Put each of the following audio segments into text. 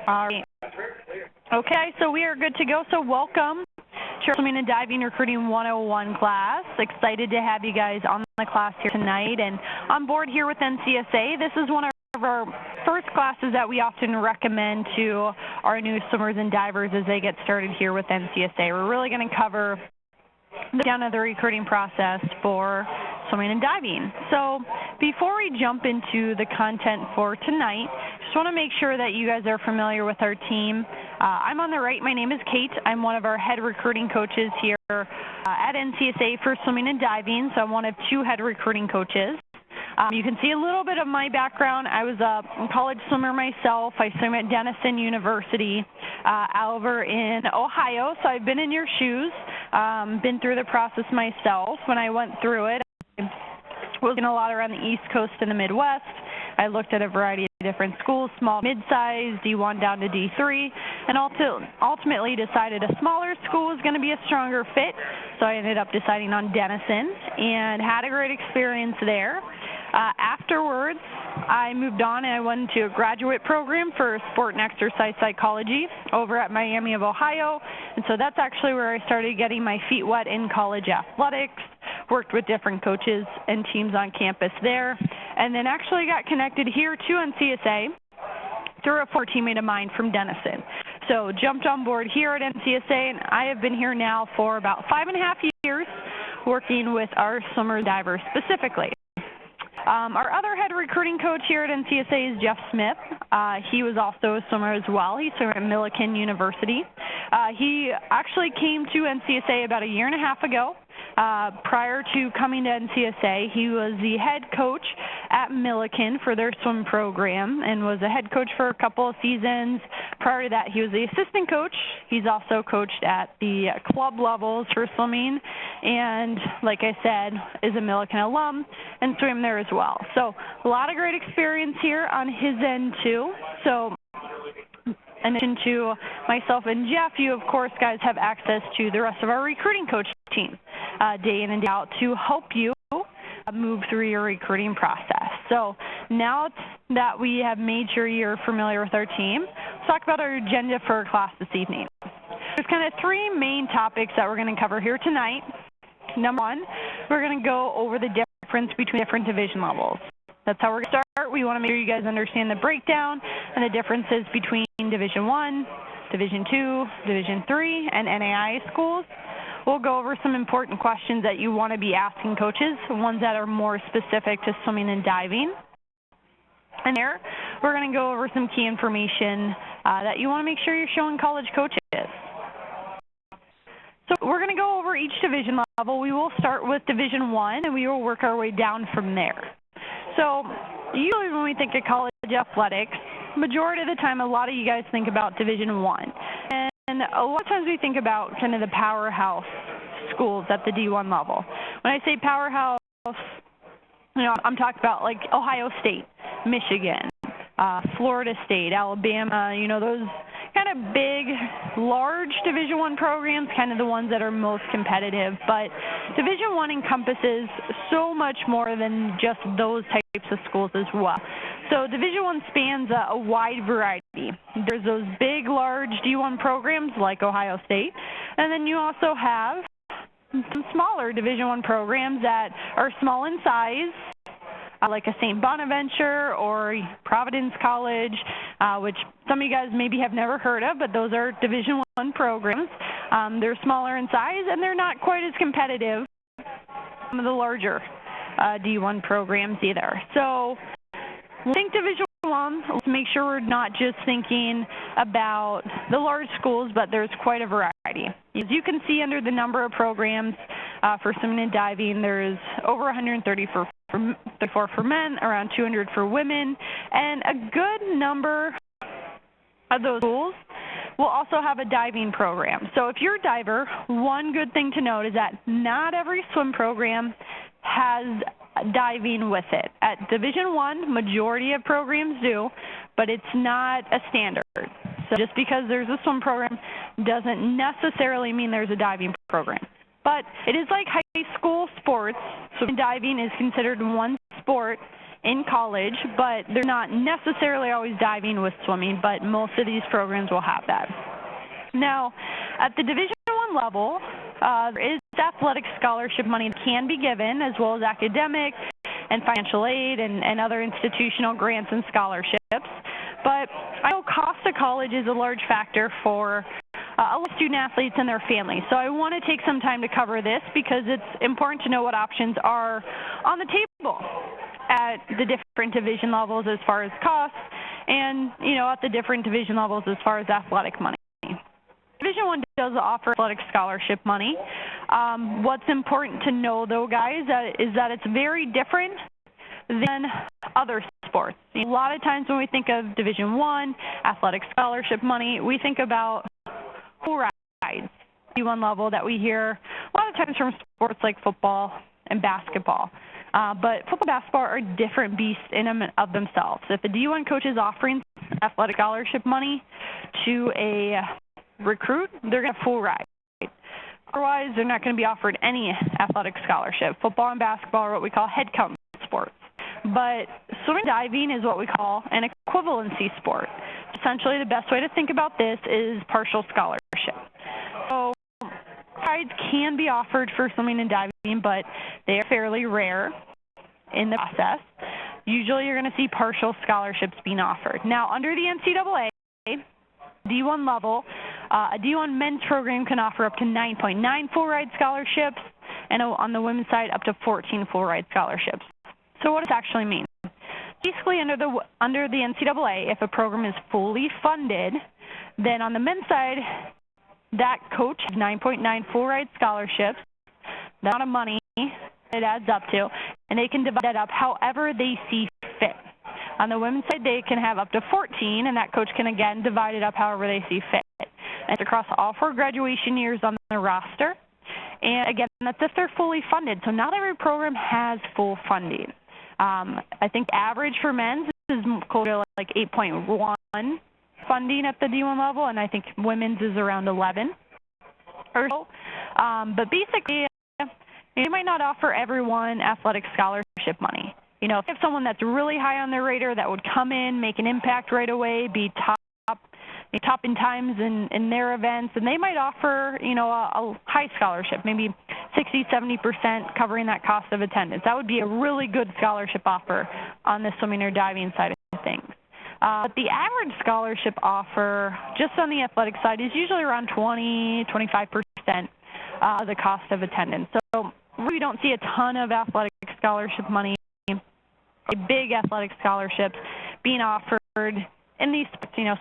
All right. Okay, so we are good to go. So welcome to our Swimming and Diving Recruiting 101 class. Excited to have you guys on the class here tonight and on board here with NCSA. This is one of our first classes that we often recommend to our new swimmers and divers as they get started here with NCSA. We're really going to cover down to the recruiting process for swimming and diving. So before we jump into the content for tonight, just want to make sure that you guys are familiar with our team. I'm on the right. My name is Kate. I'm one of our head recruiting coaches here at NCSA for swimming and diving. So I'm one of two head recruiting coaches. You can see a little bit of my background. I was a college swimmer myself. I swam at Denison University over in Ohio, so I've been in your shoes, been through the process myself. When I went through it, I was looking a lot around the East Coast and the Midwest. I looked at a variety of different schools, small, mid-size, D1 down to D3, and ultimately decided a smaller school was going to be a stronger fit. So I ended up deciding on Denison and had a great experience there. Afterwards, I moved on and I went into a graduate program for sport and exercise psychology over at Miami of Ohio. And so that's actually where I started getting my feet wet in college athletics, worked with different coaches and teams on campus there, and then actually got connected here to NCSA through a former teammate of mine from Denison. So jumped on board here at NCSA, and I have been here now for about 5.5 years working with our swimmer divers specifically. Our other head recruiting coach here at NCSA is Jeff Smith. He was also a swimmer as well. He swam at Millikan University. He actually came to NCSA about 1.5 years ago. Prior to coming to NCSA, he was the head coach at Millikan for their swim program and was a head coach for a couple of seasons. Prior to that, he was the assistant coach. He's also coached at the club levels for swimming and, like I said, is a Millikan alum and swam there as well. So a lot of great experience here on his end too. So in addition to myself and Jeff, you, of course, guys, have access to the rest of our recruiting coach team day in and day out to help you move through your recruiting process. So now that we have made sure you're familiar with our team, let's talk about our agenda for our class this evening. There's kind of three main topics that we're going to cover here tonight. Number one, we're going to go over the difference between different division levels. That's how we're going to start. We want to make sure you guys understand the breakdown and the differences between Division I, Division II, Division III, and NAIA schools. We'll go over some important questions that you want to be asking coaches, ones that are more specific to swimming and diving. And there, we're going to go over some key information that you want to make sure you're showing college coaches. So we're going to go over each division level. We will start with Division I, and we will work our way down from there. So usually when we think of college athletics, majority of the time, a lot of you guys think about Division I. And a lot of times we think about kind of the powerhouse schools at the D1 level. When I say powerhouse, I'm talking about like Ohio State, Michigan, Florida State, Alabama, those kind of big, large Division I programs, kind of the ones that are most competitive. But Division I encompasses so much more than just those types of schools as well. So Division I spans a wide variety. There's those big, large D1 programs like Ohio State, and then you also have some smaller Division I programs that are small in size, like a St. Bonaventure or Providence College, which some of you guys maybe have never heard of, but those are Division I programs. They're smaller in size, and they're not quite as competitive as some of the larger D1 programs either. So think Division I, let's make sure we're not just thinking about the large schools, but there's quite a variety. As you can see under the number of programs for swimming and diving, there's over 134 for men, around 200 for women, and a good number of those schools will also have a diving program. So if you're a diver, one good thing to note is that not every swim program has diving with it. At Division I, majority of programs do, but it's not a standard. So just because there's a swim program doesn't necessarily mean there's a diving program. But it is like high school sports, so diving is considered one sport in college, but they're not necessarily always diving with swimming, but most of these programs will have that. Now, at the Division I level, there is athletic scholarship money that can be given, as well as academic and financial aid and other institutional grants and scholarships. But I know cost of college is a large factor for a lot of student athletes and their families. So I want to take some time to cover this because it's important to know what options are on the table at the different division levels as far as costs and, at the different division levels as far as athletic money. Division I does offer athletic scholarship money. What's important to know, though, guys, is that it's very different than other sports. A lot of times when we think of Division I athletic scholarship money, we think about full rides, D1 level that we hear a lot of times from sports like football and basketball. But football and basketball are different beasts in and of themselves. If a D1 coach is offering athletic scholarship money to a recruit, they're going to have full ride. Otherwise, they're not going to be offered any athletic scholarship. Football and basketball are what we call head count sports. But swimming and diving is what we call an equivalency sport. Essentially, the best way to think about this is partial scholarship. So rides can be offered for swimming and diving, but they are fairly rare in the process. Usually, you're going to see partial scholarships being offered. Now, under the NCAA, D1 level, a D1 men's program can offer up to 9.9 full ride scholarships, and on the women's side, up to 14 full ride scholarships. So what does it actually mean? Basically, under the NCAA, if a program is fully funded, then on the men's side, that coach has 9.9 full ride scholarships, the amount of money it adds up to, and they can divide that up however they see fit. On the women's side, they can have up to 14, and that coach can, again, divide it up however they see fit. And it's across all 4 graduation years on the roster. And, again, that's if they're fully funded. So not every program has full funding. I think average for men's is closer to like 8.1 funding at the D1 level, and I think women's is around 11 or so. But basically, you might not offer everyone athletic scholarship money. If you have someone that's really high on their radar that would come in, make an impact right away, be top in times in their events, and they might offer, a high scholarship, maybe 60-70% covering that cost of attendance. That would be a really good scholarship offer on the swimming or diving side of things. But the average scholarship offer, just on the athletic side, is usually around 20-25% of the cost of attendance. So we don't see a ton of athletic scholarship money, big athletic scholarships being offered in these,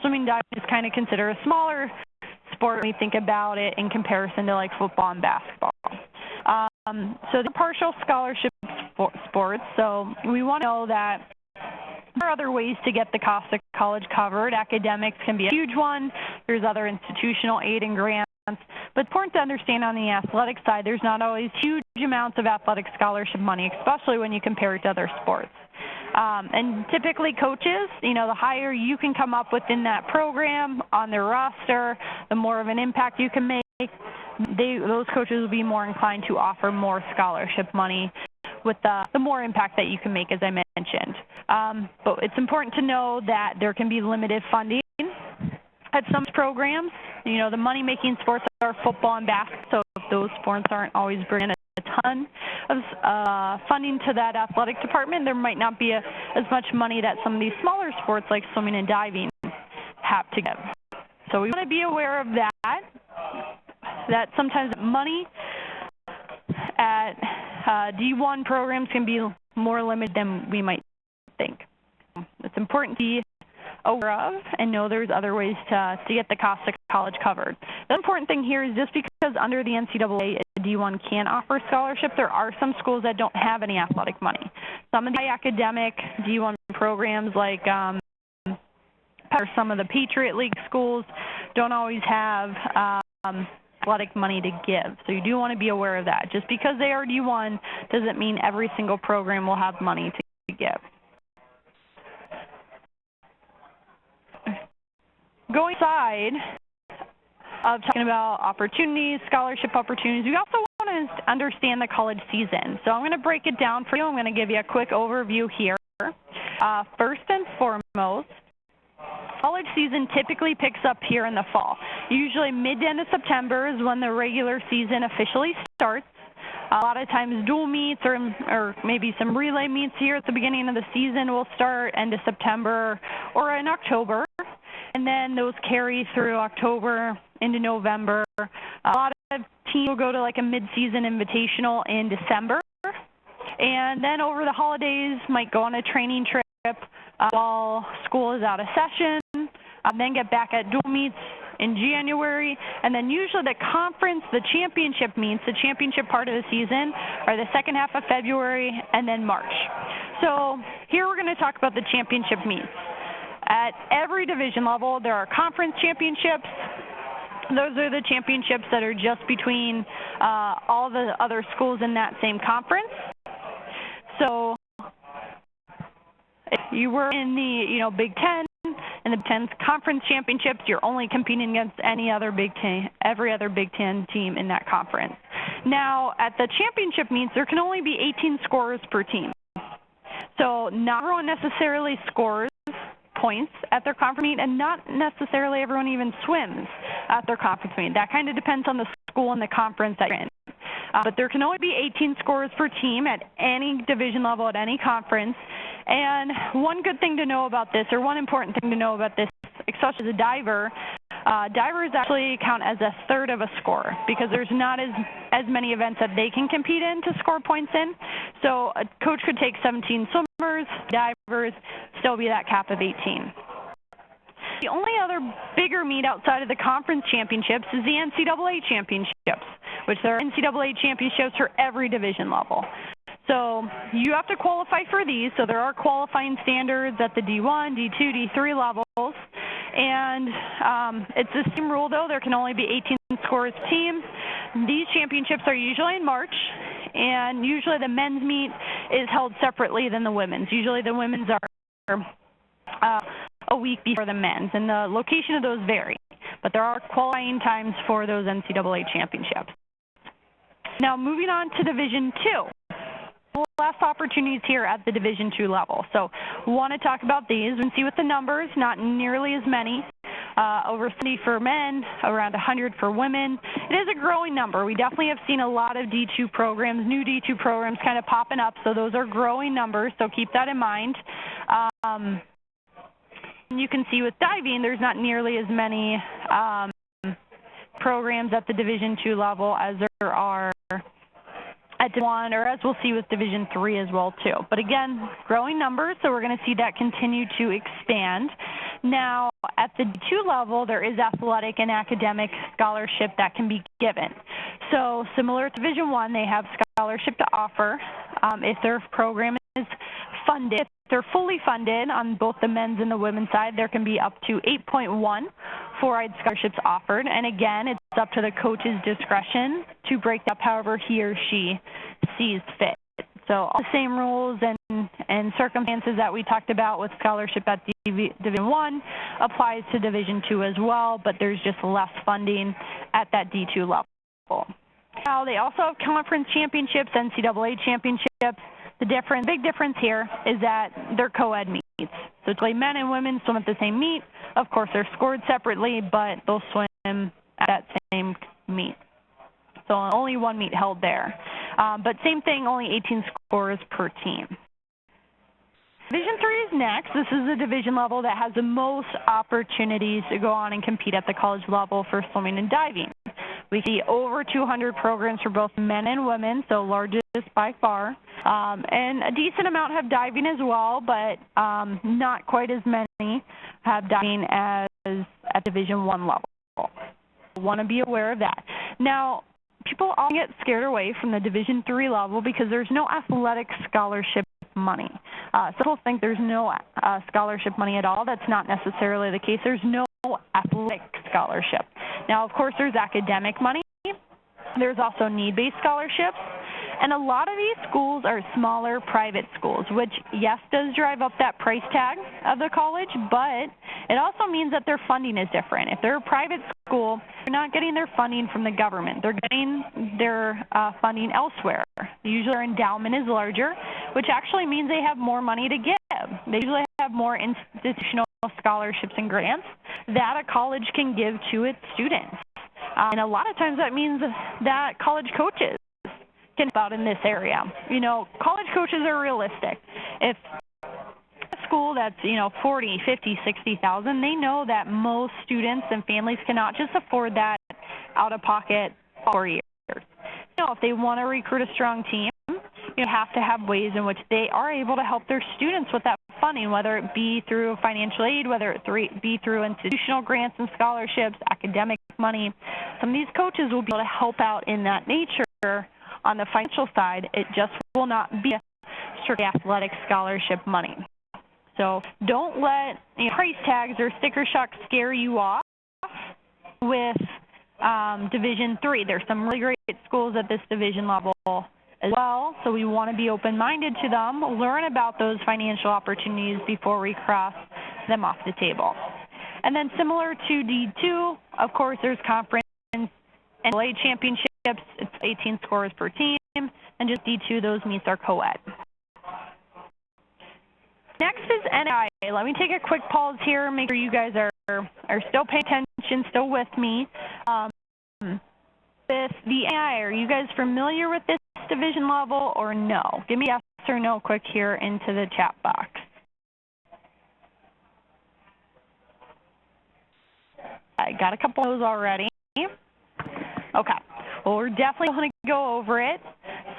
swimming and diving is kind of considered a smaller sport when we think about it in comparison to like football and basketball. So the partial scholarship sports, so we want to know that there are other ways to get the cost of college covered. Academics can be a huge one. There's other institutional aid and grants. But it's important to understand on the athletic side, there's not always huge amounts of athletic scholarship money, especially when you compare it to other sports. And typically coaches, the higher you can come up within that program on their roster, the more of an impact you can make. Those coaches will be more inclined to offer more scholarship money with the more impact that you can make, as I mentioned. But it's important to know that there can be limited funding at some programs. The money-making sports are football and basketball, so those sports aren't always bringing a ton of funding to that athletic department. There might not be as much money that some of these smaller sports like swimming and diving have to give. So we want to be aware of that sometimes money at D1 programs can be more limited than we might think. It's important to be aware of and know there's other ways to get the cost of college covered. The important thing here is just because under the NCAA, D1 can offer scholarship, there are some schools that don't have any athletic money. Some of the academic D1 programs like some of the Patriot League schools don't always have athletic money to give. So you do want to be aware of that. Just because they are D1 doesn't mean every single program will have money to give. Going aside of talking about opportunities, scholarship opportunities, we also want to understand the college season. So I'm going to break it down for you. I'm going to give you a quick overview here. First and foremost, college season typically picks up here in the fall. Usually mid to end of September is when the regular season officially starts. A lot of times dual meets or maybe some relay meets here at the beginning of the season will start end of September or in October. And then those carry through October into November. A lot of teams will go to like a mid-season invitational in December. And then over the holidays might go on a training trip while school is out of session, then get back at dual meets in January, and then usually the conference, the championship meets, the championship part of the season are the second half of February and then March. So here we're going to talk about the championship meets. At every division level, there are conference championships. Those are the championships that are just between all the other schools in that same conference. So if you were in the Big Ten, in the Big Ten's conference championships, you're only competing against every other Big Ten team in that conference. Now, at the championship meets, there can only be 18 scorers per team. So not everyone necessarily scores points at their conference meet, and not necessarily everyone even swims at their conference meet. That kind of depends on the school and the conference that you're in. But there can only be 18 scorers per team at any division level, at any conference. And one good thing to know about this, or one important thing to know about this, especially as a diver, divers actually count as a third of a score because there's not as many events that they can compete in to score points in. So a coach could take 17 swimmers, divers, still be that cap of 18. The only other bigger meet outside of the conference championships is the NCAA championships, which there are NCAA championships for every division level. So you have to qualify for these. So there are qualifying standards at the D1, D2, D3 levels. And it's the same rule, though. There can only be 18 scorers per team. These championships are usually in March. And usually the men's meet is held separately than the women's. Usually the women's are a week before the men's. And the location of those vary. But there are qualifying times for those NCAA championships. Now moving on to Division II. Less opportunities here at the Division II level. So want to talk about these and see with the numbers, not nearly as many. Over 30 for men, around 100 for women. It is a growing number. We definitely have seen a lot of D2 programs, new D2 programs kind of popping up, so those are growing numbers, so keep that in mind. You can see with diving, there's not nearly as many programs at the Division II level as there are at Division I, or as we'll see with Division III as well too. But again, growing numbers, so we're going to see that continue to expand. Now, at the D2 level, there is athletic and academic scholarship that can be given. So similar to Division I, they have scholarship to offer if their program is funded. If they're fully funded on both the men's and the women's side, there can be up to 8.1 4-eyed scholarships offered. And again, it's up to the coach's discretion to break up however he or she sees fit. So all the same rules and circumstances that we talked about with scholarship at Division I applies to Division II as well, but there's just less funding at that D2 level. Now, they also have conference championships, NCAA championships. The big difference here is that they're co-ed meets. So it's like men and women swim at the same meet. Of course, they're scored separately, but they'll swim at that same meet. So only one meet held there. But same thing, only 18 scorers per team. Division III is next. This is the division level that has the most opportunities to go on and compete at the college level for swimming and diving. We see over 200 programs for both men and women, so largest by far. And a decent amount have diving as well, but not quite as many have diving as at Division I level. Want to be aware of that. Now, people often get scared away from the Division III level because there's no athletic scholarship money. Some people think there's no scholarship money at all. That's not necessarily the case. There's no athletic scholarship. Now, of course, there's academic money. There's also need-based scholarships. And a lot of these schools are smaller private schools, which, yes, does drive up that price tag of the college, but it also means that their funding is different. If they're a private school, they're not getting their funding from the government. They're getting their funding elsewhere. Usually their endowment is larger, which actually means they have more money to give. They usually have more institutional scholarships and grants that a college can give to its students. And a lot of times that means that college coaches can help out in this area. You know, college coaches are realistic. If a school that's, 40, 50, 60,000, they know that most students and families cannot just afford that out of pocket for years. If they want to recruit a strong team, you have to have ways in which they are able to help their students with that funding, whether it be through financial aid, whether it be through institutional grants and scholarships, academic money. Some of these coaches will be able to help out in that nature on the financial side. It just will not be strictly athletic scholarship money. So don't let price tags or sticker shock scare you off with Division III. There's some really great schools at this division level as well, so we want to be open-minded to them, learn about those financial opportunities before we cross them off the table. And then similar to D2, of course, there's conference and NAIA championships. It's 18 scores per team, and just D2, those meets are co-ed. Next is NAIA. Let me take a quick pause here, make sure you guys are still paying attention, still with me. With the NAIA, are you guys familiar with this division level or no? Give me a yes or no quick here into the chat box. I got a couple of those already. Okay. Well, we're definitely going to go over it.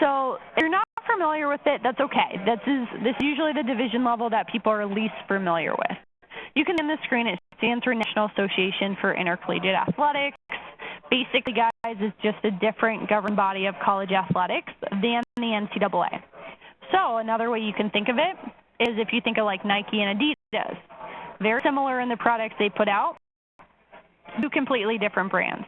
So if you're not familiar with it, that's okay. This is usually the division level that people are least familiar with. You can see on the screen, it stands for National Association for Intercollegiate Athletics. Basically, guys, it's just a different governing body of college athletics than the NCAA. So another way you can think of it is if you think of like Nike and Adidas. Very similar in the products they put out, two completely different brands.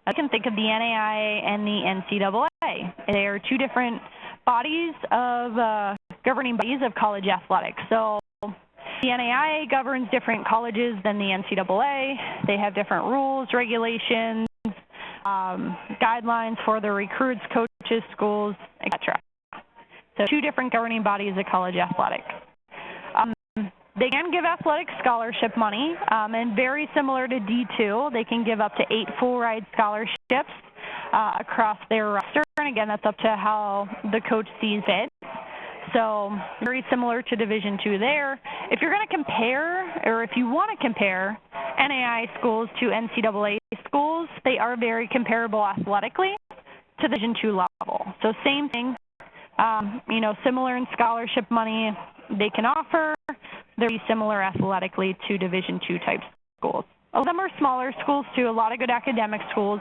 You can think of the NAIA and the NCAA. They are two different bodies of governing bodies of college athletics. So the NAIA governs different colleges than the NCAA. They have different rules, regulations, guidelines for the recruits, coaches, schools, etc. So two different governing bodies of college athletics. They can give athletic scholarship money, and very similar to D2, they can give up to 8 full-ride scholarships across their roster. And again, that's up to how the coach sees it. So very similar to Division II there. If you're going to compare, or if you want to compare NAIA schools to NCAA schools, they are very comparable athletically to Division II level. So same thing, similar in scholarship money they can offer. They're very similar athletically to Division II type schools. A lot of them are smaller schools too, a lot of good academic schools.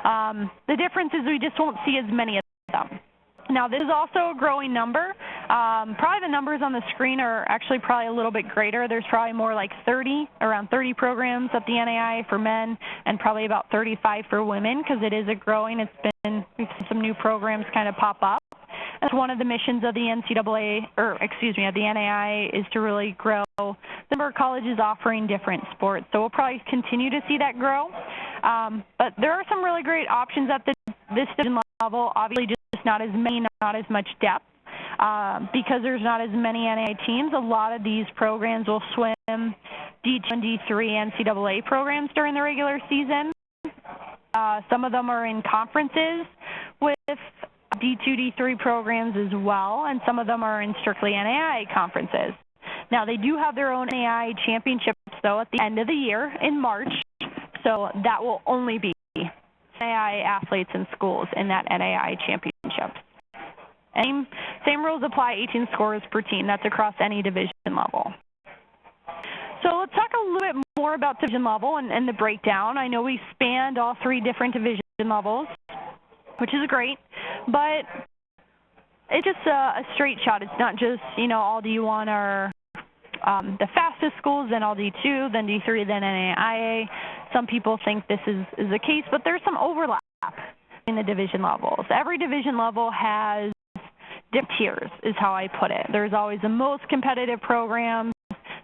The difference is we just won't see as many of them. Now, this is also a growing number. Probably the numbers on the screen are actually probably a little bit greater. There's probably more like around 30 programs at the NAIA for men, and probably about 35 for women, because it is a growing. We've seen some new programs kind of pop up. That's one of the missions of the of the NAIA, is to really grow the number of colleges offering different sports. So we'll probably continue to see that grow. But there are some really great options at this division level. Obviously, just not as many, not as much depth. Because there's not as many NAIA teams, a lot of these programs will swim D2 and D3 NCAA programs during the regular season. Some of them are in conferences with D2, D3 programs as well, and some of them are in strictly NAIA conferences. Now, they do have their own NAIA championships, though, at the end of the year in March, so that will only be NAIA athletes and schools in that NAIA championship. Same rules apply, 18 scores per team. That's across any division level. So let's talk a little bit more about division level and the breakdown. I know we spanned all 3 different division levels, which is great, but it's just a straight shot. It's not just, all D1 are the fastest schools, then all D2, then D3, then NAIA. Some people think this is the case, but there's some overlap in the division levels. Every division level has different tiers, is how I put it. There's always the most competitive programs,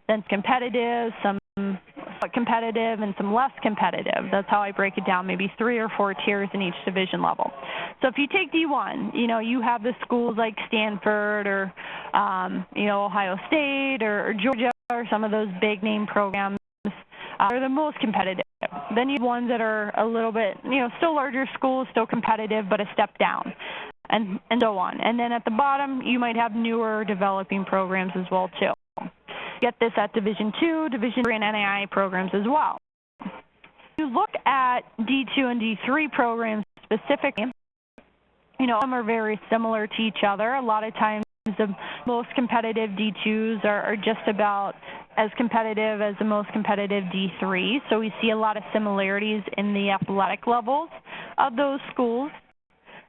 then competitive, some competitive and some less competitive. That's how I break it down, maybe 3 or 4 tiers in each division level. So if you take D1, you have the schools like Stanford or, Ohio State or Georgia or some of those big name programs. Are the most competitive. Then you have ones that are a little bit, still larger schools, still competitive, but a step down, and so on. And then at the bottom, you might have newer developing programs as well, too. Get this at Division II, Division III, and NAIA programs as well. If you look at D2 and D3 programs specifically, some are very similar to each other. A lot of times, the most competitive D2s are just about as competitive as the most competitive D3. So we see a lot of similarities in the athletic levels of those schools.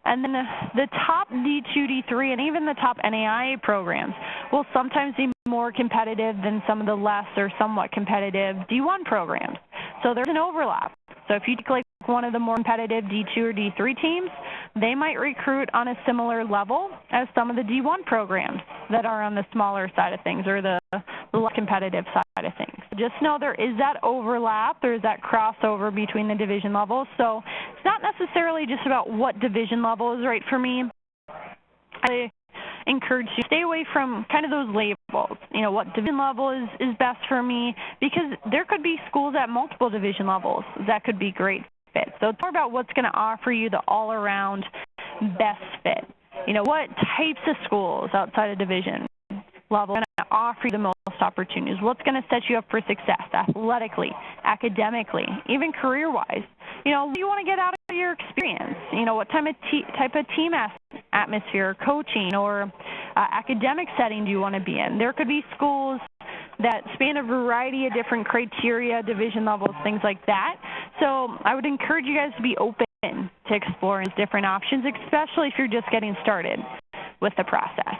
And then the top D2, D3, and even the top NAIA programs will sometimes be more competitive than some of the less or somewhat competitive D1 programs. So there's an overlap. So if you take like one of the more competitive D2 or D3 teams, they might recruit on a similar level as some of the D1 programs that are on the smaller side of things or the less competitive side of things. Just know there is that overlap, there is that crossover between the division levels. So it's not necessarily just about what division level is right for me. I encourage you to stay away from kind of those labels. What division level is best for me, because there could be schools at multiple division levels that could be great fit. So it's more about what's going to offer you the all-around best fit. What types of schools outside of division level are going to offer you the most opportunities? What's going to set you up for success athletically, academically, even career-wise? What do you want to get out of your experience? What type of team atmosphere, coaching, or academic setting do you want to be in? There could be schools that span a variety of different criteria, division levels, things like that. So I would encourage you guys to be open to exploring different options, especially if you're just getting started with the process.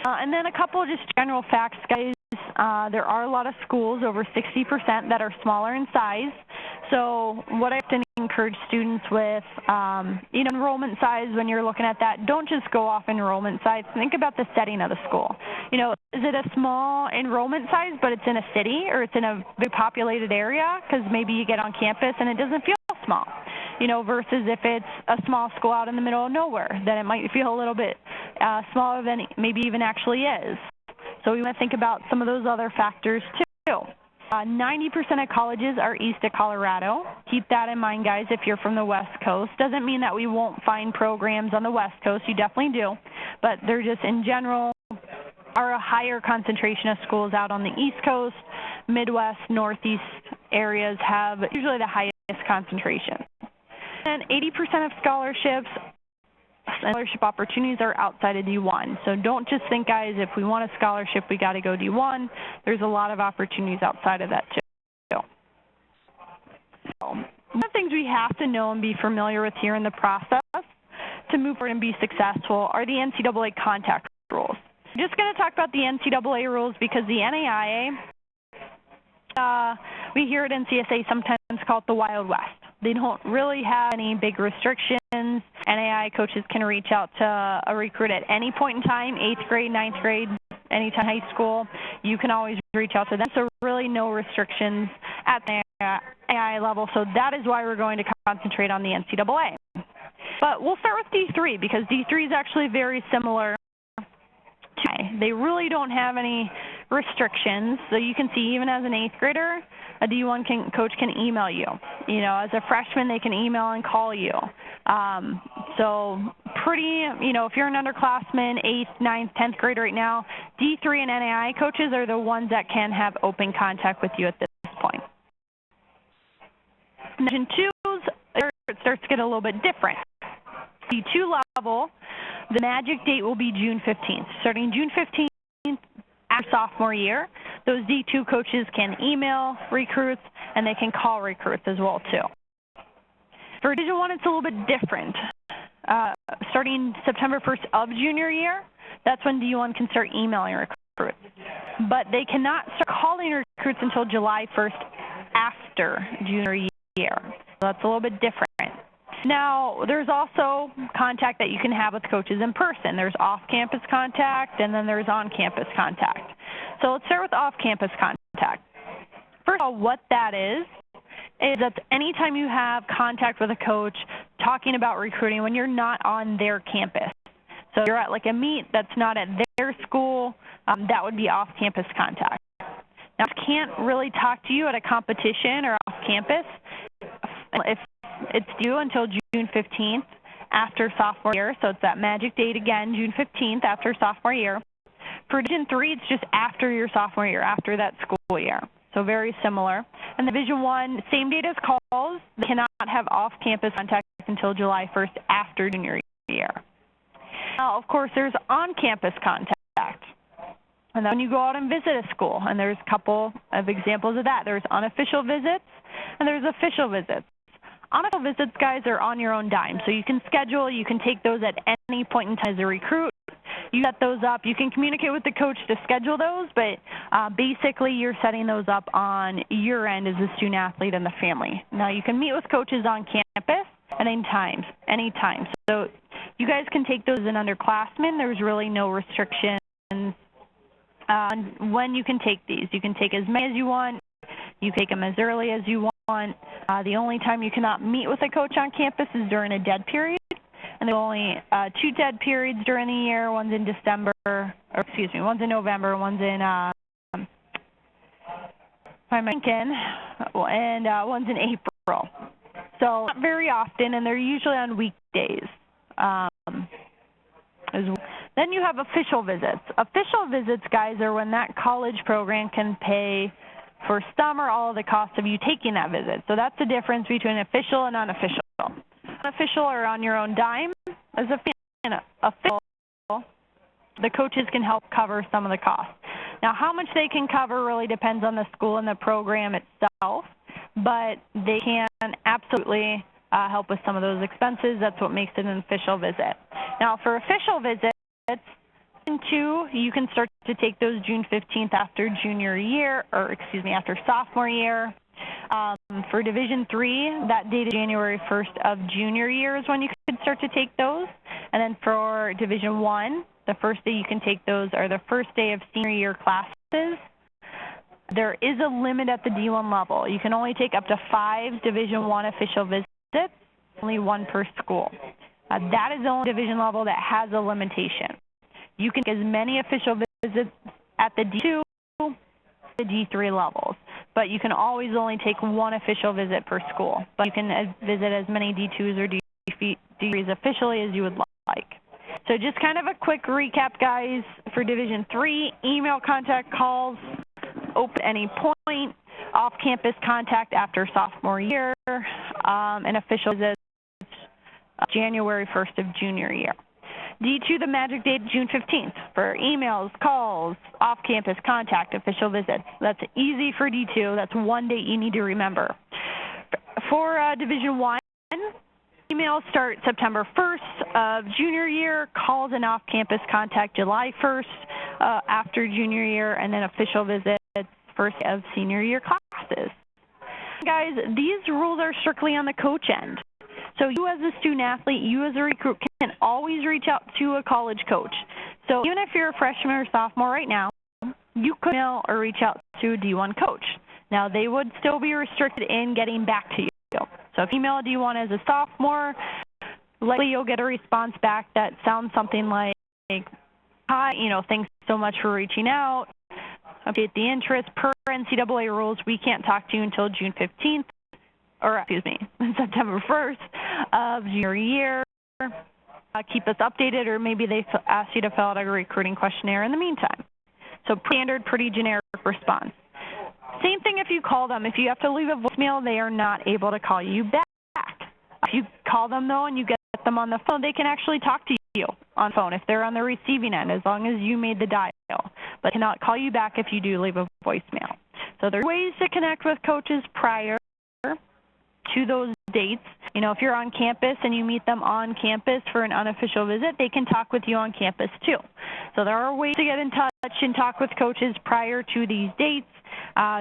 And then a couple of just general facts, guys. There are a lot of schools, over 60%, that are smaller in size. So what I often encourage students with, enrollment size, when you're looking at that, don't just go off enrollment size. Think about the setting of the school. Is it a small enrollment size, but it's in a city or it's in a big populated area? Because maybe you get on campus and it doesn't feel small. Versus if it's a small school out in the middle of nowhere, then it might feel a little bit smaller than it maybe even actually is. So we want to think about some of those other factors too. 90% of colleges are east of Colorado. Keep that in mind, guys, if you're from the West Coast. Doesn't mean that we won't find programs on the West Coast. You definitely do. But they're just, in general, are a higher concentration of schools out on the East Coast. Midwest, Northeast areas have usually the highest concentration. And 80% of scholarship opportunities are outside of D1. So don't just think, guys, if we want a scholarship, we got to go D1. There's a lot of opportunities outside of that, too. So, one of the things we have to know and be familiar with here in the process to move forward and be successful are the NCAA contact rules. I'm just going to talk about the NCAA rules because the NAIA, we hear at NCSA sometimes call it the Wild West. They don't really have any big restrictions. NAIA coaches can reach out to a recruit at any point in time, 8th grade, 9th grade, anytime high school. You can always reach out to them. So really no restrictions at the NAIA level. So that is why we're going to concentrate on the NCAA. But we'll start with D3 because D3 is actually very similar to NAIA. They really don't have any restrictions. So you can see even as an 8th grader, a D1 coach can email you. As a freshman, they can email and call you. So pretty, if you're an underclassman, 8th, 9th, 10th grade right now, D3 and NAIA coaches are the ones that can have open contact with you at this point. Division 2s, it starts to get a little bit different. D2 level, the magic date will be June 15th. Starting June 15th, after sophomore year, those D2 coaches can email recruits and they can call recruits as well too. For Division 1, it's a little bit different. Starting September 1st of junior year, that's when D1 can start emailing recruits. But they cannot start calling recruits until July 1st after junior year. So that's a little bit different. Now, there's also contact that you can have with coaches in person. There's off-campus contact, and then there's on-campus contact. So let's start with off-campus contact. contact. First of all, what that is that anytime you have contact with a coach talking about recruiting when you're not on their campus. So if you're at like a meet that's not at their school, that would be off-campus contact. Now, I can't really talk to you at a competition or off-campus if it's due until June 15th after sophomore year. So it's that magic date again, June 15th after sophomore year. For Division III, it's just after your sophomore year, after that school year. So very similar. And Division I, same date as calls. They cannot have off-campus contact until July 1st after junior year. Now, of course, there's on-campus contact. And then when you go out and visit a school, and there's a couple of examples of that. There's unofficial visits, and there's official visits. Unofficial visits, guys, are on your own dime. So you can schedule, you can take those at any point in time as a recruit. You set those up. You can communicate with the coach to schedule those, but basically you're setting those up on your end as a student athlete and the family. Now, you can meet with coaches on campus at any time. So you guys can take those as an underclassmen. There's really no restrictions on when you can take these. You can take as many as you want. You take them as early as you want. The only time you cannot meet with a coach on campus is during a dead period. And there are only 2 dead periods during the year. One's in one's in November, one's in, and one's in April. So not very often, and they're usually on weekdays. Then you have official visits. Official visits, guys, are when that college program can pay for some or all of the cost of you taking that visit. So that's the difference between official and unofficial. Unofficial are on your own dime. As official, the coaches can help cover some of the costs. Now, how much they can cover really depends on the school and the program itself, but they can absolutely help with some of those expenses. That's what makes it an official visit. Now, for official visits, you can start to take those June 15th after after sophomore year. For Division III, that date is January 1st of junior year is when you can start to take those. And then for Division I, the first day you can take those are the first day of senior year classes. There is a limit at the D1 level. You can only take up to 5 Division I official visits, only 1 per school. That is the only division level that has a limitation. You can take as many official visits at the D2, the D3 levels, but you can always only take 1 official visit per school. But you can visit as many D2s or D3s officially as you would like. So just kind of a quick recap, guys, for Division III, email contact, calls, open at any point, off-campus contact after sophomore year, and official visits January 1st of junior year. D2, the magic date, June 15th for emails, calls, off-campus contact, official visits. That's easy for D2. That's one date you need to remember. For Division I, emails start September 1st of junior year, calls and off-campus contact July 1st after junior year, and then official visits first of senior year classes. Guys, these rules are strictly on the coach end. So you as a student athlete, you as a recruit can always reach out to a college coach. So even if you're a freshman or sophomore right now, you could email or reach out to a D1 coach. Now, they would still be restricted in getting back to you. So if you email a D1 as a sophomore, likely you'll get a response back that sounds something like, hi, thanks so much for reaching out. Update the interest. Per NCAA rules, we can't talk to you until June 15th. September 1st of junior year. Keep us updated, or maybe they ask you to fill out a recruiting questionnaire in the meantime. So standard, pretty generic response. Same thing if you call them. If you have to leave a voicemail, they are not able to call you back. If you call them, though, and you get them on the phone, they can actually talk to you on the phone if they're on the receiving end, as long as you made the dial. But cannot call you back if you do leave a voicemail. So there are ways to connect with coaches prior to those dates. If you're on campus and you meet them on campus for an unofficial visit, they can talk with you on campus too. So there are ways to get in touch and talk with coaches prior to these dates.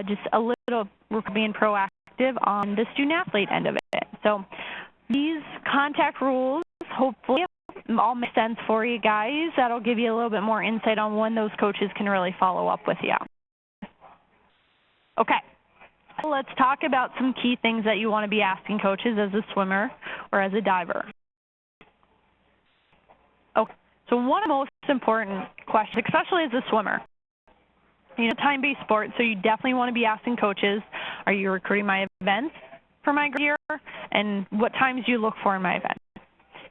Just a little, we're being proactive on the student athlete end of it. So these contact rules hopefully all make sense for you guys. That'll give you a little bit more insight on when those coaches can really follow up with you. Okay, let's talk about some key things that you want to be asking coaches as a swimmer or as a diver. Okay, so one of the most important questions, especially as a swimmer, time-based sport, so you definitely want to be asking coaches, are you recruiting my events for my year, and what times do you look for in my event?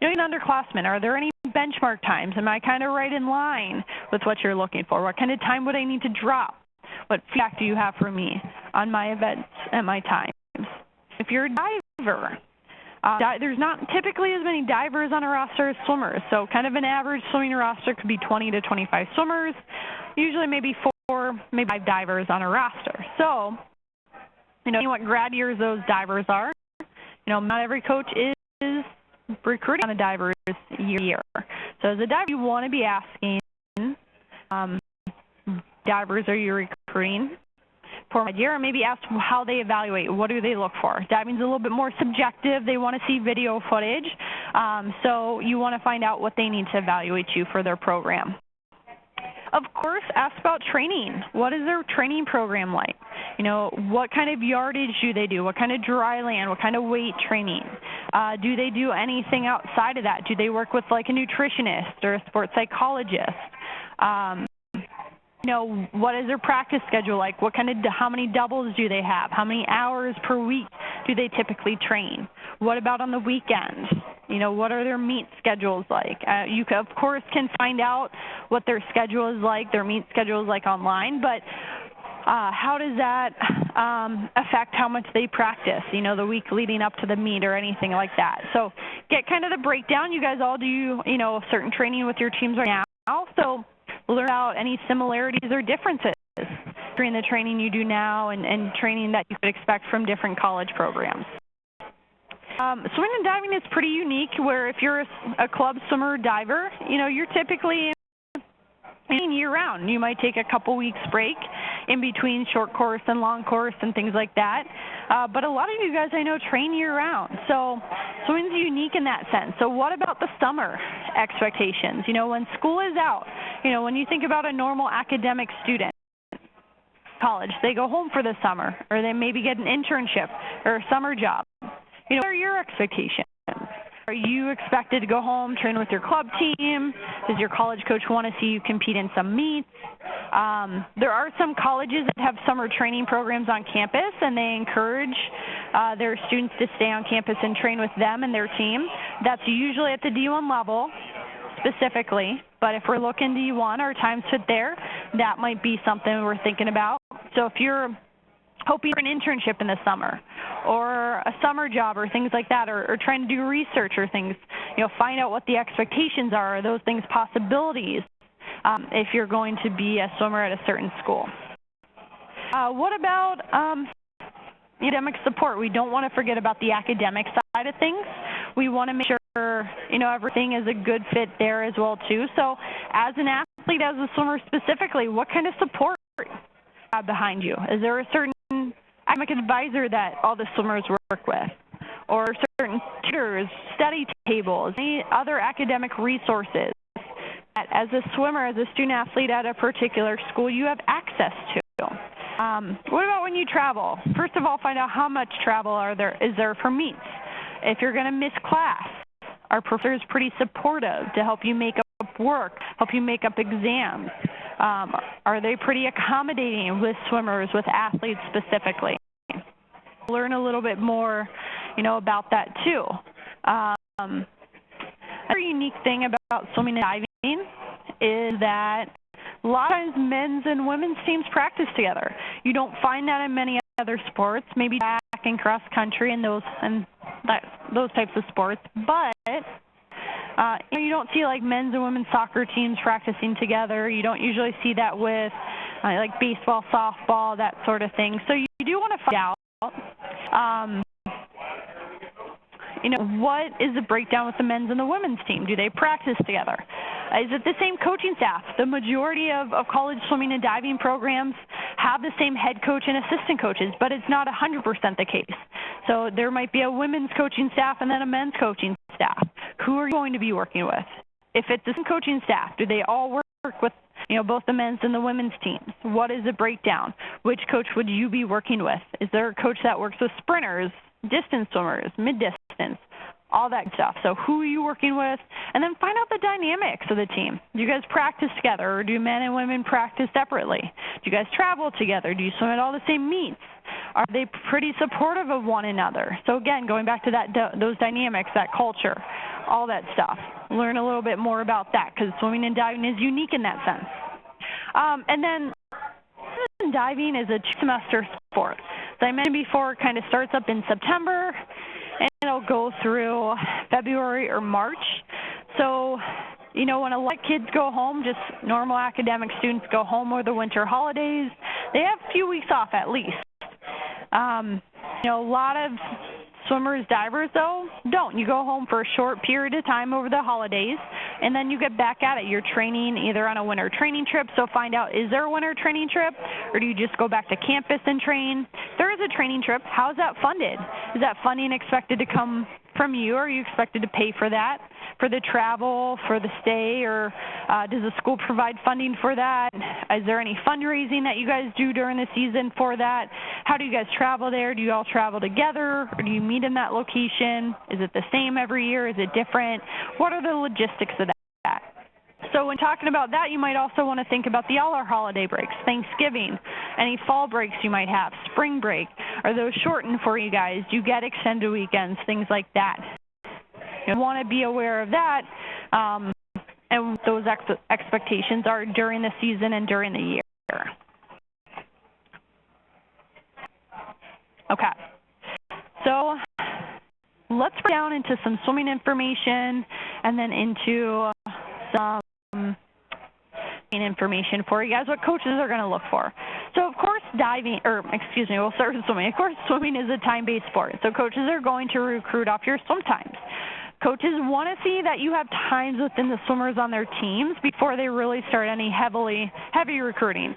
Even underclassmen, are there any benchmark times? Am I kind of right in line with what you're looking for? What kind of time would I need to drop? What feedback do you have for me on my events and my times? If you're a diver, there's not typically as many divers on a roster as swimmers, so kind of an average swimming roster could be 20 to 25 swimmers, usually maybe 4, maybe 5 divers on a roster. So, what grad years those divers are. Not every coach is recruiting on a diver's year. So as a diver, you want to be asking, divers are you recruiting for a year, or maybe ask how they evaluate. What do they look for? Diving's a little bit more subjective. They want to see video footage. So you want to find out what they need to evaluate you for their program. Of course, ask about training. What is their training program like? What kind of yardage do they do? What kind of dry land? What kind of weight training? Do they do anything outside of that? Do they work with like a nutritionist or a sports psychologist? What is their practice schedule like? How many doubles do they have? How many hours per week do they typically train? What about on the weekends? What are their meet schedules like? You, of course, can find out what their schedule is like, their meet schedule is like online, but how does that affect how much they practice, the week leading up to the meet or anything like that? So get kind of the breakdown. You guys all do, certain training with your teams right now, so learn about any similarities or differences between the training you do now and training that you could expect from different college programs. Swimming and diving is pretty unique, where if you're a club swimmer or diver, you're typically year-round. You might take a couple weeks break in between short course and long course and things like that. But a lot of you guys I know train year-round. So swimming's unique in that sense. So what about the summer expectations? When school is out, when you think about a normal academic student, college, they go home for the summer, or they maybe get an internship or a summer job. What are your expectations? Are you expected to go home, train with your club team? Does your college coach want to see you compete in some meets? There are some colleges that have summer training programs on campus, and they encourage their students to stay on campus and train with them and their team. That's usually at the D1 level specifically, but if we're looking D1, our times fit there, that might be something we're thinking about. So if you're hoping for an internship in the summer or a summer job or things like that, or trying to do research or things, find out what the expectations are those things possibilities if you're going to be a swimmer at a certain school. What about academic support? We don't want to forget about the academic side of things. We want to make sure, everything is a good fit there as well, too. So as an athlete, as a swimmer specifically, what kind of support behind you? Is there a certain academic advisor that all the swimmers work with, or certain tutors, study tables, any other academic resources that as a swimmer, as a student athlete at a particular school, you have access to? What about when you travel? First of all, find out how much travel is there for meets. If you're going to miss class, are professors pretty supportive to help you make up work, help you make up exams? Are they pretty accommodating with swimmers, with athletes specifically? Learn a little bit more, about that too. Another unique thing about swimming and diving is that a lot of times men's and women's teams practice together. You don't find that in many other sports, maybe track and cross country and those types of sports, but you don't see like men's and women's soccer teams practicing together. You don't usually see that with like baseball, softball, that sort of thing. So you do want to find out, what is the breakdown with the men's and the women's team? Do they practice together? Is it the same coaching staff? The majority of college swimming and diving programs have the same head coach and assistant coaches, but it's not 100% the case. So there might be a women's coaching staff and then a men's coaching staff. Who are you going to be working with? If it's the same coaching staff, do they all work with both the men's and the women's teams. What is the breakdown? Which coach would you be working with? Is there a coach that works with sprinters, distance swimmers, mid-distance, all that stuff? So who are you working with? And then find out the dynamics of the team. Do you guys practice together, or do men and women practice separately? Do you guys travel together? Do you swim at all the same meets? Are they pretty supportive of one another? So again, going back to those dynamics, that culture, all that stuff. Learn a little bit more about that, because swimming and diving is unique in that sense. And then diving is a two-semester sport. As I mentioned before, it kind of starts up in September, and it'll go through February or March. So, when a lot of kids go home, just normal academic students go home over the winter holidays, they have a few weeks off at least. A lot of swimmers, divers, though, don't. You go home for a short period of time over the holidays, and then you get back at it. You're training either on a winter training trip, so find out, is there a winter training trip, or do you just go back to campus and train? If there is a training trip, how is that funded? Is that funding expected to come from you, or are you expected to pay for that, for the travel, for the stay, or does the school provide funding for that? Is there any fundraising that you guys do during the season for that? How do you guys travel there? Do you all travel together, or do you meet in that location? Is it the same every year? Is it different? What are the logistics of that? So when talking about that, you might also want to think about the all our holiday breaks, Thanksgiving, any fall breaks you might have, spring break. Are those shortened for you guys? Do you get extended weekends, things like that? You want to be aware of that, and what those expectations are during the season and during the year. Okay, so let's break down into some swimming information and then into some information for you guys, what coaches are going to look for. So of course we'll start with swimming. Of course, swimming is a time-based sport, so coaches are going to recruit off your swim times. Coaches want to see that you have times within the swimmers on their teams before they really start any heavy recruiting.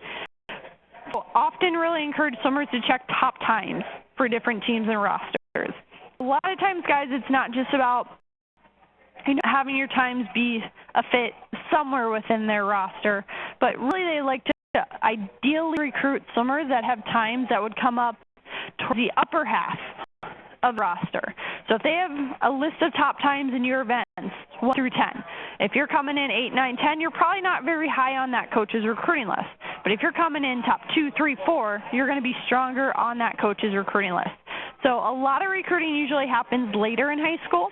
So often really encourage swimmers to check top times for different teams and rosters. A lot of times, guys, it's not just about having your times be a fit somewhere within their roster, but really they like to ideally recruit swimmers that have times that would come up towards the upper half of the roster. So if they have a list of top times in your events, 1 through 10, if you're coming in 8, 9, 10, you're probably not very high on that coach's recruiting list. But if you're coming in top 2, 3, 4, you're going to be stronger on that coach's recruiting list. So a lot of recruiting usually happens later in high school,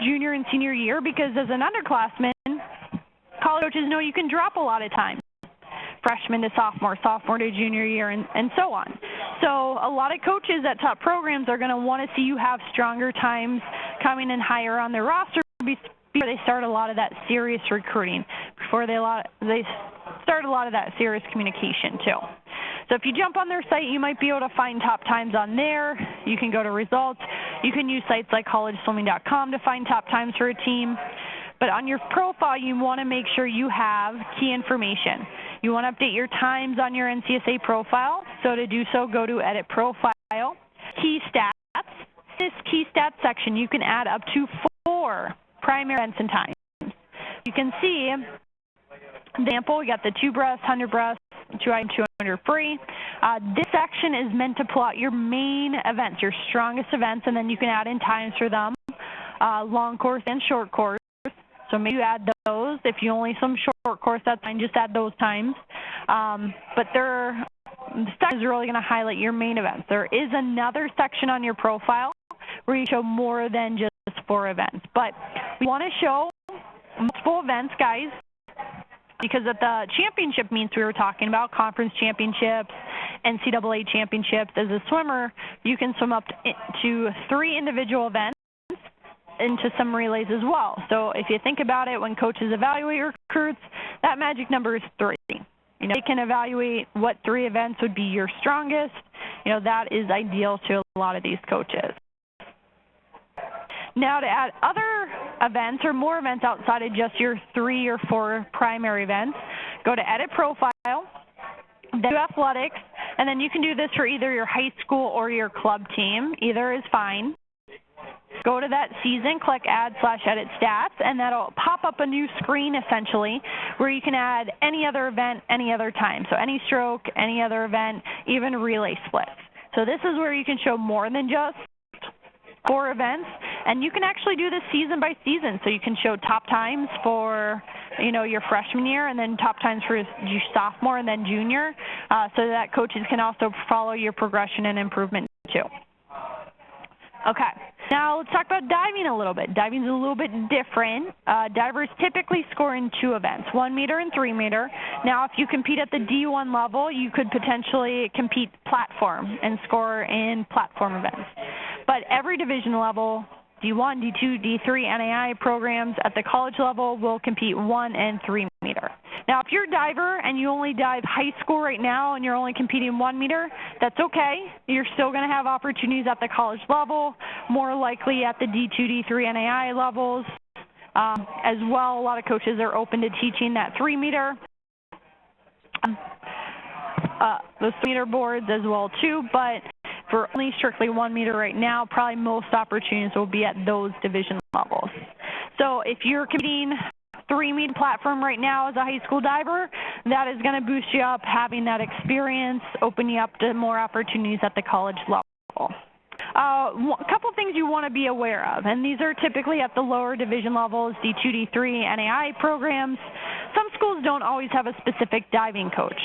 junior and senior year, because as an underclassman, college coaches know you can drop a lot of time, freshman to sophomore, sophomore to junior year, and so on. So a lot of coaches at top programs are going to want to see you have stronger times coming in higher on their roster before they start a lot of that serious recruiting, before they start a lot of that serious communication too. So if you jump on their site, you might be able to find top times on there. You can go to results. You can use sites like collegeswimming.com to find top times for a team. But on your profile, you want to make sure you have key information. You want to update your times on your NCSA profile. So to do so, go to Edit Profile, Key Stats. In this Key Stats section, you can add up to 4 primary events and times. You can see, example, we got the 2 breast, 100 breast, 200 free. This section is meant to plot your main events, your strongest events, and then you can add in times for them, long course and short course. So maybe you add those. If you only swim short course, that's fine. Just add those times. But the section is really going to highlight your main events. There is another section on your profile where you show more than just 4 events. But we want to show multiple events, guys, because at the championship meets we were talking about, conference championships, NCAA championships, as a swimmer, you can swim up to 3 individual events into some relays as well. So if you think about it, when coaches evaluate recruits, that magic number is 3. They can evaluate what 3 events would be your strongest. That is ideal to a lot of these coaches. Now to add other events or more events outside of just your 3 or 4 primary events, go to Edit Profile, then do Athletics, and then you can do this for either your high school or your club team. Either is fine. go to that season, click Add/Edit Stats, and that'll pop up a new screen essentially where you can add any other event, any other time. So any stroke, any other event, even relay splits. So this is where you can show more than just 4 events, and you can actually do this season by season. So you can show top times for, your freshman year, and then top times for your sophomore and then junior, so that coaches can also follow your progression and improvement too. Okay, now let's talk about diving a little bit. Diving is a little bit different. Divers typically score in 2 events, 1 meter and 3 meter. Now, if you compete at the D1 level, you could potentially compete platform and score in platform events. But every division level, D1, D2, D3, NAIA programs at the college level will compete 1 and 3 meter. Now, if you're a diver and you only dive high school right now and you're only competing 1 meter, that's okay. You're still going to have opportunities at the college level, more likely at the D2, D3, NAIA levels. As well, a lot of coaches are open to teaching that 3 meter. Those 3 meter boards as well too, but for only strictly 1 meter right now, probably most opportunities will be at those division levels. So if you're competing 3 meter platform right now as a high school diver, that is going to boost you up, having that experience, open you up to more opportunities at the college level. A couple things you want to be aware of, and these are typically at the lower division levels, D2, D3, NAIA programs. Some schools don't always have a specific diving coach.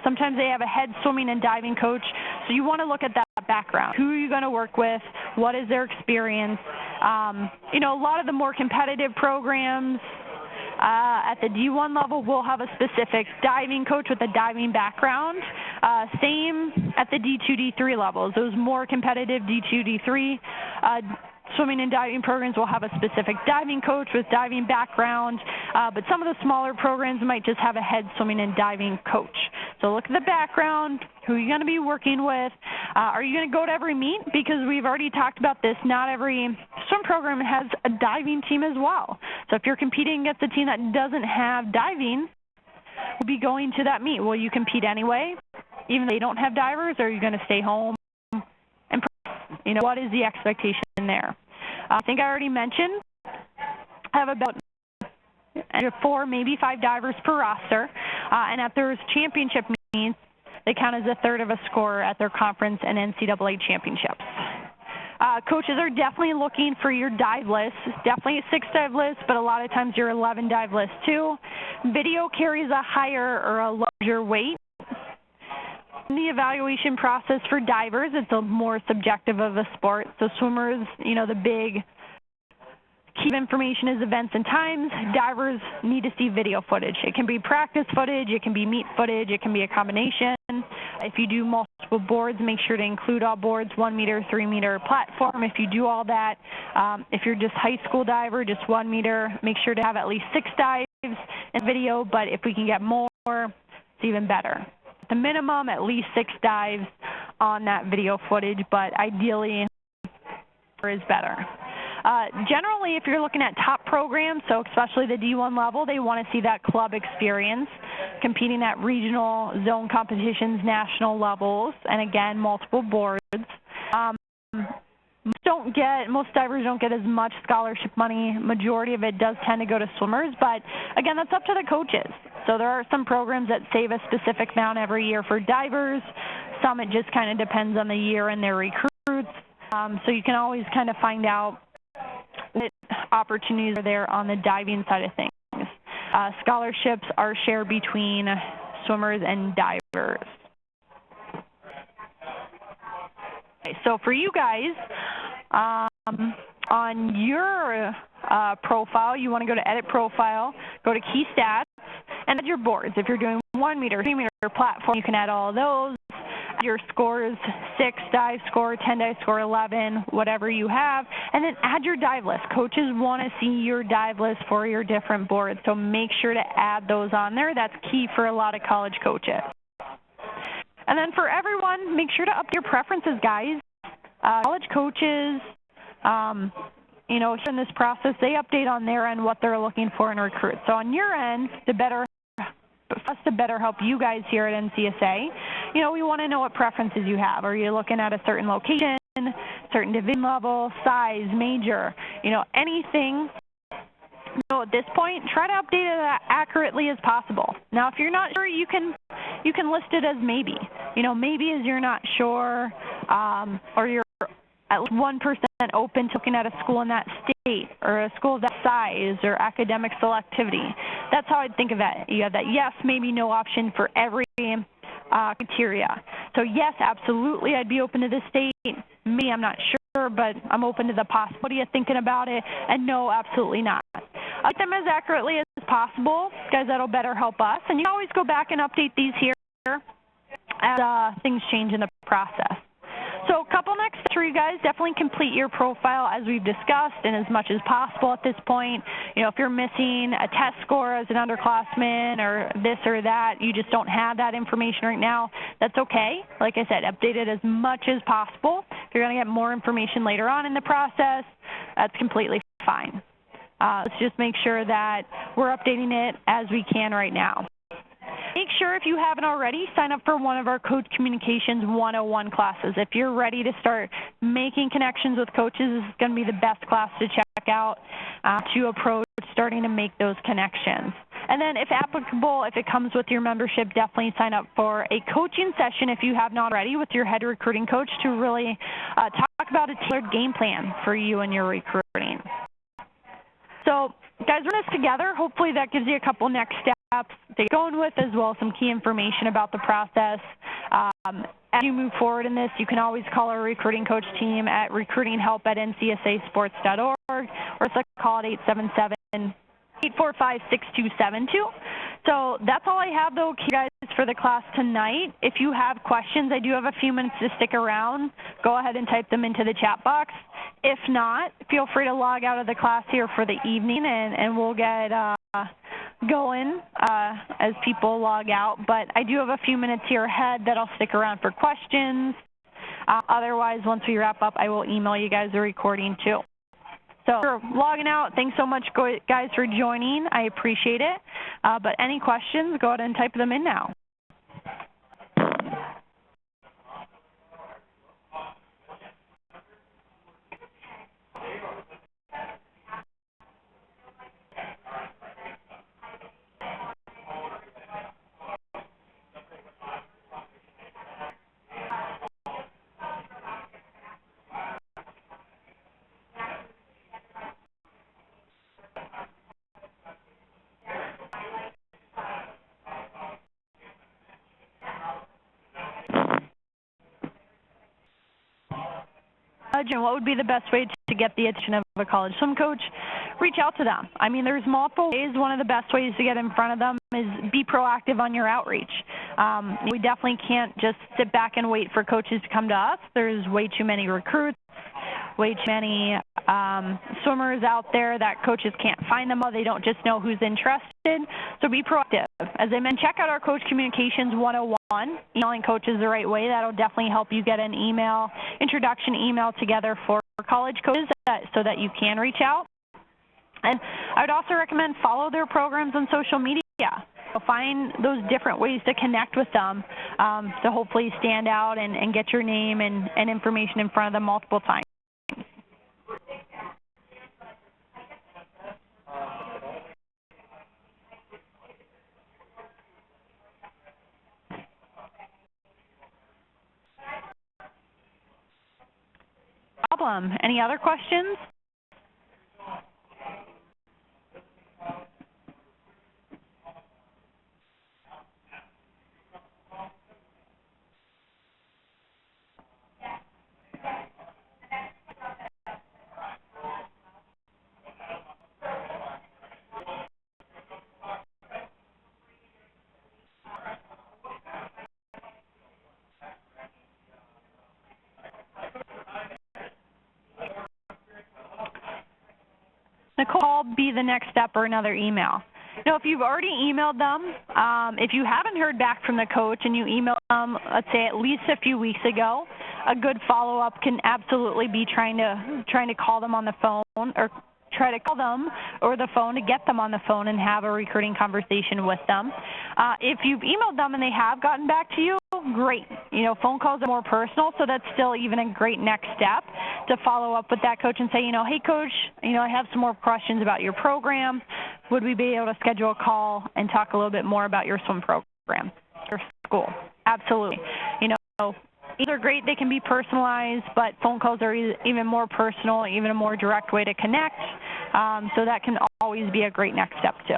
Sometimes they have a head swimming and diving coach, so you want to look at that background. Who are you going to work with? What is their experience? A lot of the more competitive programs at the D1 level will have a specific diving coach with a diving background. Same at the D2, D3 levels. Those more competitive D2, D3 swimming and diving programs will have a specific diving coach with diving background, but some of the smaller programs might just have a head swimming and diving coach. So look at the background, who are you going to be working with? Are you going to go to every meet? Because we've already talked about this, not every swim program has a diving team as well. So if you're competing against a team that doesn't have diving, we'll be going to that meet. Will you compete anyway, even though they don't have divers, or are you going to stay home and practice? What is the expectation there? I think I already mentioned I have about 4, maybe 5 divers per roster, and at their championship meets, they count as a third of a score at their conference and NCAA championships. Coaches are definitely looking for your dive list, definitely a 6 dive list, but a lot of times your 11 dive list too. Video carries a higher or a larger weight. In the evaluation process for divers, it's a more subjective of a sport. So swimmers, the big key information is events and times. Divers need to see video footage. It can be practice footage, it can be meet footage, it can be a combination. If you do multiple boards, make sure to include all boards, 1 meter, 3 meter platform. If you do all that, if you're just high school diver, just 1 meter, make sure to have at least 6 dives in video, but if we can get more, it's even better. At the minimum, at least 6 dives on that video footage, but ideally, more is better. Generally, if you're looking at top programs, so especially the D1 level, they want to see that club experience, competing at regional, zone competitions, national levels, and again, multiple boards. Most divers don't get as much scholarship money. Majority of it does tend to go to swimmers, but again, that's up to the coaches. So there are some programs that save a specific amount every year for divers. Some it just kind of depends on the year and their recruits. So you can always kind of find out what opportunities are there on the diving side of things. Scholarships are shared between swimmers and divers. Okay, so for you guys, on your profile, you want to go to Edit Profile, go to Key Stats, and add your boards. If you're doing 1 meter, 3 meter platform, you can add all of those. Your scores, 6 dive score, 10 dive score, 11, whatever you have, and then add your dive list. Coaches want to see your dive list for your different boards, so make sure to add those on there. That's key for a lot of college coaches. And then for everyone, make sure to update your preferences, guys. College coaches, in this process, they update on their end what they're looking for in recruits. So on your end, for us to better help you guys here at NCSA, we want to know what preferences you have. Are you looking at a certain location? certain division level, size, major, anything. So at this point, try to update it as accurately as possible. Now, if you're not sure, you can list it as maybe. Maybe as you're not sure, or you're at least 1% open to looking at a school in that state or a school of that size or academic selectivity. That's how I'd think of that. You have that yes, maybe, no option for every criteria. So yes, absolutely, I'd be open to this state. Maybe I'm not sure, but I'm open to the possibility of thinking about it. And no, absolutely not. Update them as accurately as possible, guys. That'll better help us. And you can always go back and update these here as things change in the process. So a couple next steps for you guys: definitely complete your profile as we've discussed and as much as possible at this point. If you're missing a test score as an underclassman or this or that, you just don't have that information right now, that's okay. Like I said, update it as much as possible. If you're going to get more information later on in the process, that's completely fine. Let's just make sure that we're updating it as we can right now. Make sure, if you haven't already, sign up for one of our Coach Communications 101 classes. If you're ready to start making connections with coaches, this is going to be the best class to check out to approach starting to make those connections. And then, if applicable, if it comes with your membership, definitely sign up for a coaching session if you have not already with your head recruiting coach to really talk about a tailored game plan for you and your recruiting. So, guys, we're in this together. Hopefully that gives you a couple next steps to get going with, as well as some key information about the process. As you move forward in this, you can always call our recruiting coach team at recruitinghelp@ncsasports.org, or call at 877-845-6272. So that's all I have, though, guys, for the class tonight. If you have questions, I do have a few minutes to stick around. Go ahead and type them into the chat box. If not, feel free to log out of the class here for the evening, and we'll get going as people log out. But I do have a few minutes here ahead that I'll stick around for questions. Otherwise, once we wrap up, I will email you guys a recording too. So for logging out, thanks so much, guys, for joining. I appreciate it. But any questions, go ahead and type them in now. And what would be the best way to get the attention of a college swim coach? Reach out to them. I mean, there's multiple ways. One of the best ways to get in front of them is be proactive on your outreach. We definitely can't just sit back and wait for coaches to come to us. There's way too many recruits, way too many swimmers out there that coaches can't find them all. They don't just know who's interested. So be proactive. As I mentioned, check out our Coach Communications 101, emailing coaches the right way. That'll definitely help you get an introduction email together for college coaches so that you can reach out. And I would also recommend follow their programs on social media. So find those different ways to connect with them to hopefully stand out and get your name and information in front of them multiple times. Any other questions? Call be the next step or another email. Now, if you've already emailed them, if you haven't heard back from the coach and you emailed them, let's say at least a few weeks ago, a good follow-up can absolutely be trying to call them on the phone or try to call them over the phone to get them on the phone and have a recruiting conversation with them. If you've emailed them and they have gotten back to you, great. You know, phone calls are more personal, so that's still even a great next step to follow up with that coach and say, you know, hey, coach, you know, I have some more questions about your program. Would we be able to schedule a call and talk a little bit more about your swim program, your school? Absolutely. You know, these are great. They can be personalized, but phone calls are even more personal, even a more direct way to connect. So that can always be a great next step too.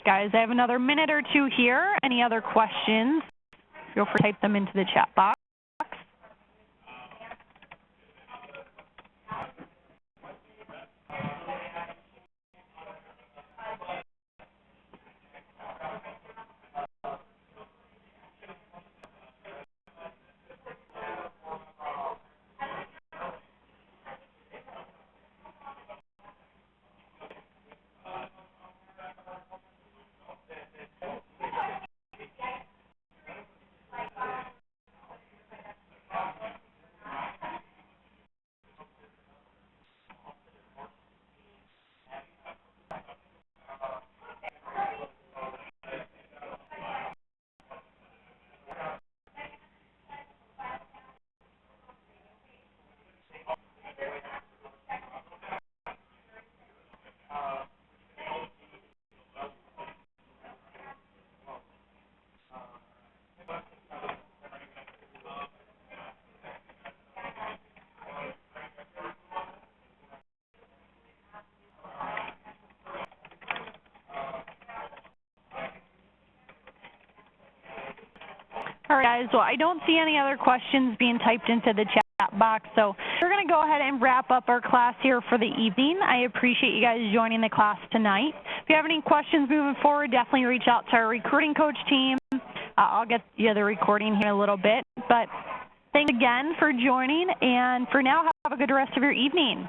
Guys, I have another minute or two here. Any other questions? Feel free to type them into the chat box. All right, guys, well, I don't see any other questions being typed into the chat box, so we're going to go ahead and wrap up our class here for the evening. I appreciate you guys joining the class tonight. If you have any questions moving forward, definitely reach out to our recruiting coach team. I'll get you the recording here in a little bit, but thanks again for joining, and for now, have a good rest of your evening.